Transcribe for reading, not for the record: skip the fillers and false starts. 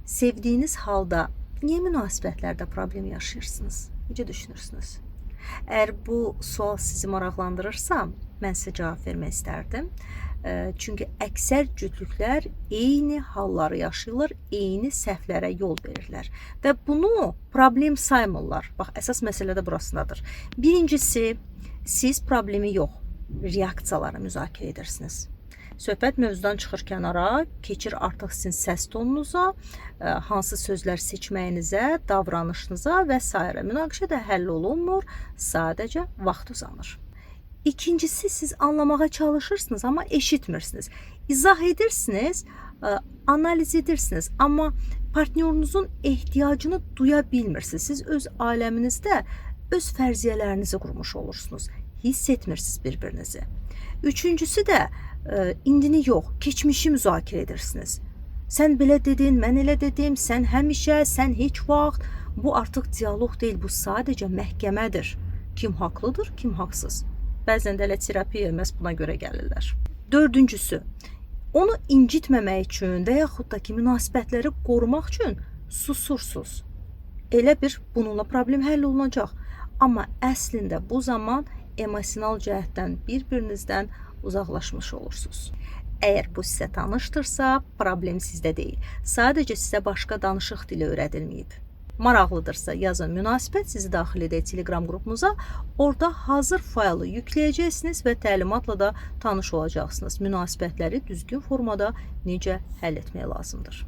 sevdiyiniz halda niyə münasibətlərdə problem yaşayırsınız? Necə düşünürsünüz? Əgər bu sual sizi maraqlandırırsa, mən sizə cavab vermək istərdim. Çünki əksər cütlüklər eyni halları yaşayırlar, eyni səhvlərə yol verirlər və bunu problem saymırlar. Bax, əsas məsələ də burasındadır. Birincisi, siz problemi yox, reaksiyaları müzakirə edirsiniz. Söhbət mövzudan çıxır kənara, keçir artıq sizin səs tonunuza, hansı sözlər seçməyinizə, davranışınıza və s. Münaqişə də həll olunmur, sadəcə vaxt uzanır. İkincisi, siz anlamağa çalışırsınız, amma eşitmirsiniz. İzah edirsiniz, analiz edirsiniz, amma partnyorunuzun ehtiyacını duya bilmirsiniz. Siz öz aləminizdə öz fərziyyələrinizi qurmuş olursunuz. Hiss etmirsiniz bir-birinizi. Üçüncüsü də indini yox, keçmişi müzakirə edirsiniz. Sən belə dedin, mən elə dedim, sən həmişə, sən heç vaxt. Bu artıq diyaloq deyil, bu sadəcə məhkəmədir. Kim haqlıdır, kim haqsız. Bəzən də elə terapiya məhz buna görə gəlirlər. Dördüncüsü, onu incitməmək üçün və yaxud da ki, münasibətləri qorumaq üçün susursuz. Elə bir bununla problem həll olunacaq. Amma əslində bu zaman emosional cəhətdən bir-birinizdən uzaqlaşmış olursunuz. Əgər bu sizə tanışdırsa, problem sizdə deyil. Sadəcə sizə başqa danışıq dili öyrədilməyib. Maraqlıdırsa yazın münasibət, sizi daxil edək Telegram qrupumuza. Orada hazır faylı yükləyəcəksiniz və təlimatla da tanış olacaqsınız. Münasibətləri düzgün formada necə həll etmək lazımdır.